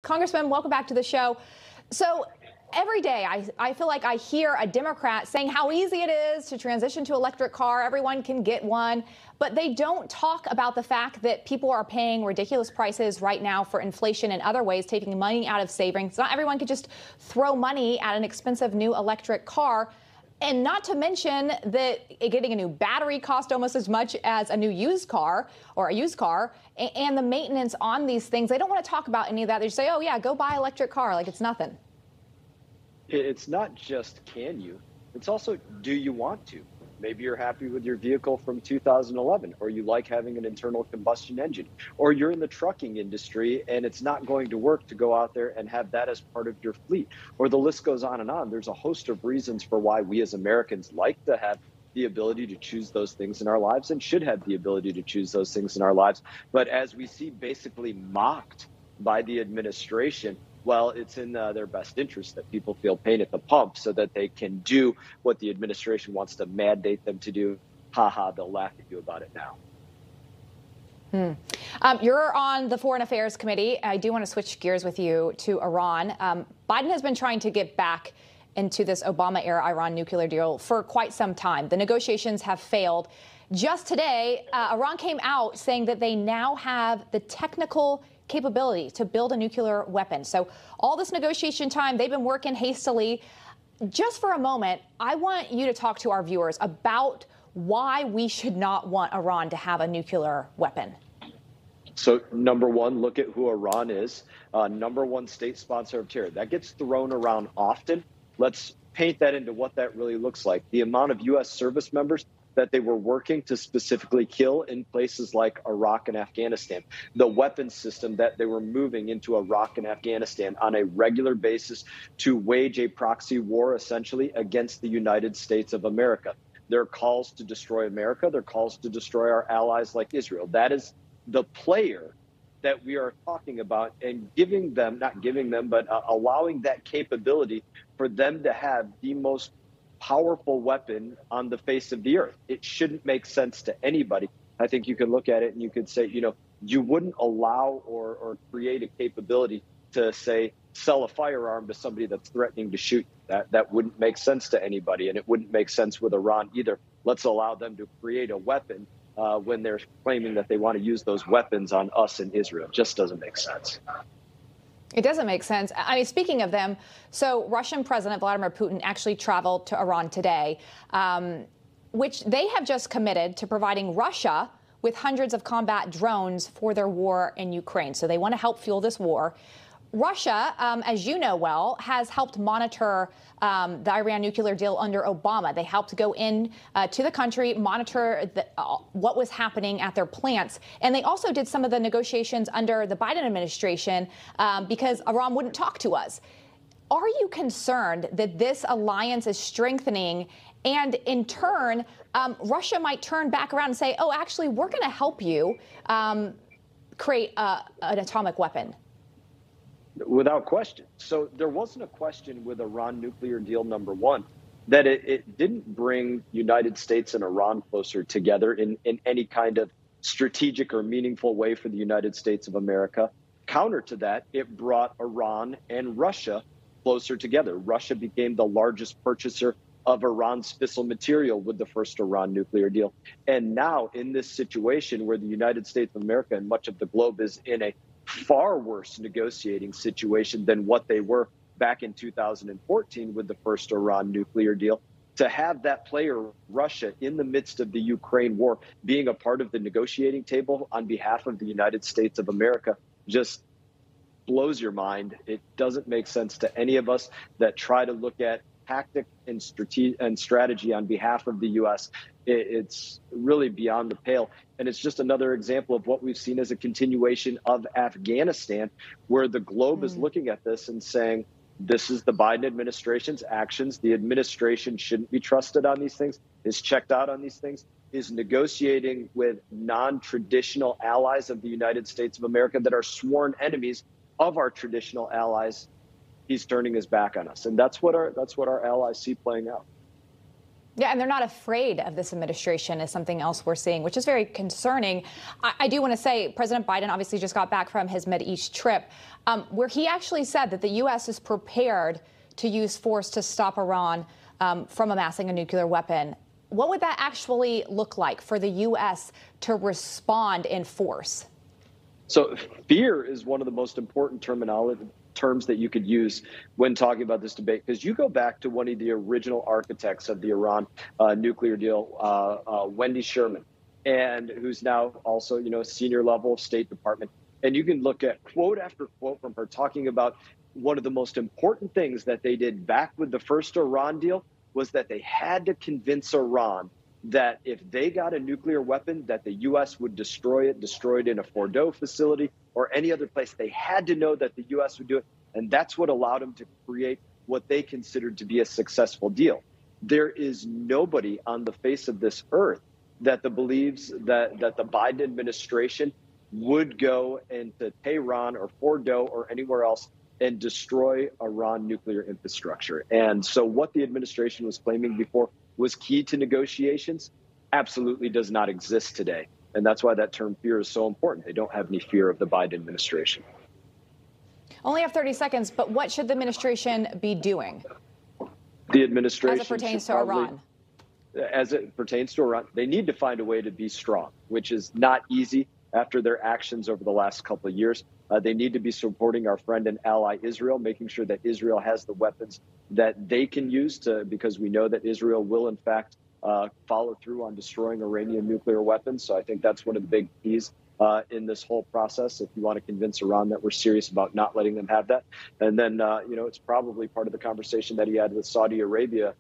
Congressman, welcome back to the show. So every day I feel like I hear a Democrat saying how easy it is to transition to electric car. Everyone can get one. But they don't talk about the fact that people are paying ridiculous prices right now for inflation and other ways, taking money out of savings. Not everyone could just throw money at an expensive new electric car. And not to mention that getting a new battery costs almost as much as a new used car or a used car, and the maintenance on these things. They don't want to talk about any of that. They just say, oh, yeah, go buy an electric car like it's nothing. It's not just can you, it's also do you want to? Maybe you're happy with your vehicle from 2011, or you like having an internal combustion engine, or you're in the trucking industry and it's not going to work to go out there and have that as part of your fleet, or the list goes on and on. There's a host of reasons for why we as Americans like to have the ability to choose those things in our lives and should have the ability to choose those things in our lives. But as we see basically mocked by the administration, well, it's in their best interest that people feel pain at the pump so that they can do what the administration wants to mandate them to do. They'll laugh at you about it now. You're on the Foreign Affairs Committee. I do want to switch gears with you to Iran. Biden has been trying to get back into this Obama-era Iran nuclear deal for quite some time. The negotiations have failed. Just today, Iran came out saying that they now have the technical capability to build a nuclear weapon. So all this negotiation time, they've been working hastily. Just for a moment, I want you to talk to our viewers about why we should not want Iran to have a nuclear weapon. So number one, look at who Iran is. Number one state sponsor of terror. That gets thrown around often. Let's paint that into what that really looks like. The amount of U.S. service members that they were working to specifically kill in places like Iraq and Afghanistan, the weapons system that they were moving into Iraq and Afghanistan on a regular basis to wage a proxy war essentially against the United States of America. Their calls to destroy America, their calls to destroy our allies like Israel. That is the player that we are talking about, and giving them, not giving them, but allowing that capability for them to have the most powerful weapon on the face of the earth. It shouldn't make sense to anybody. I think you could look at it and you could say, you wouldn't allow or create a capability to say, sell a firearm to somebody that's threatening to shoot. That wouldn't make sense to anybody, and it wouldn't make sense with Iran either. Let's allow them to create a weapon when they're claiming that they want to use those weapons on us in Israel. It just doesn't make sense. It doesn't make sense. I mean, speaking of them, so Russian President Vladimir Putin actually traveled to Iran today, which they have just committed to providing Russia with hundreds of combat drones for their war in Ukraine. So they want to help fuel this war. Russia, as you know well, has helped monitor the Iran nuclear deal under Obama. They helped go in to the country, monitor what was happening at their plants. And they also did some of the negotiations under the Biden administration because Iran wouldn't talk to us. Are you concerned that this alliance is strengthening and in turn, Russia might turn back around and say, oh, actually, we're going to help you create an atomic weapon? Without question. So there wasn't a question with Iran nuclear deal number one that it didn't bring United States and Iran closer together in any kind of strategic or meaningful way for the United States of America. Counter to that, it brought Iran and Russia closer together. Russia became the largest purchaser of Iran's fissile material with the first Iran nuclear deal. And now in this situation where the United States of America and much of the globe is in a far worse negotiating situation than what they were back in 2014 with the first Iran nuclear deal, to have that player, Russia, in the midst of the Ukraine war, being a part of the negotiating table on behalf of the United States of America, just blows your mind. It doesn't make sense to any of us that try to look at tactic and strategy on behalf of the U.S. It's really beyond the pale. And it's just another example of what we've seen as a continuation of Afghanistan, where the globe is looking at this and saying, this is the Biden administration's actions. The administration shouldn't be trusted on these things, is checked out on these things, is negotiating with non-traditional allies of the United States of America that are sworn enemies of our traditional allies. He's turning his back on us. And that's what our allies see playing out. Yeah, and they're not afraid of this administration is something else we're seeing, which is very concerning. I do want to say President Biden obviously just got back from his Mideast trip, where he actually said that the U.S. is prepared to use force to stop Iran from amassing a nuclear weapon. What would that actually look like for the U.S. to respond in force? So fear is one of the most important terms that you could use when talking about this debate, because you go back to one of the original architects of the Iran nuclear deal, Wendy Sherman, and who's now also, senior level of State Department. And you can look at quote after quote from her talking about one of the most important things that they did back with the first Iran deal was that they had to convince Iran that if they got a nuclear weapon, that the U.S. would destroy it in a Fordo facility or any other place. They had to know that the U.S. would do it. And that's what allowed them to create what they considered to be a successful deal. There is nobody on the face of this earth that believes that the Biden administration would go into Tehran or Fordo or anywhere else and destroy Iran nuclear infrastructure. And so what the administration was claiming before was key to negotiations absolutely does not exist today. And that's why that term fear is so important. They don't have any fear of the Biden administration. Only have 30 seconds, but what should the administration be doing? The administration, as it pertains to Iran. As it pertains to Iran, they need to find a way to be strong, which is not easy after their actions over the last couple of years. They need to be supporting our friend and ally Israel, making sure that Israel has the weapons that they can use because we know that Israel will, in fact, follow through on destroying Iranian nuclear weapons. So I think that's one of the big keys in this whole process, if you want to convince Iran that we're serious about not letting them have that. And then, it's probably part of the conversation that he had with Saudi Arabia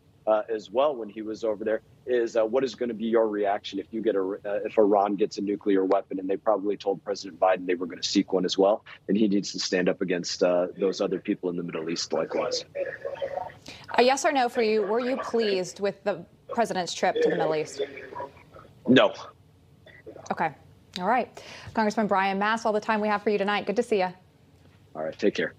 as well when he was over there, is what is going to be your reaction if Iran gets a nuclear weapon? And they probably told President Biden they were going to seek one as well, and he needs to stand up against those other people in the Middle East likewise. A yes or no for you? Were you pleased with the president's trip to the Middle East? No. Okay. All right. Congressman Brian Mast, all the time we have for you tonight. Good to see you. All right. Take care.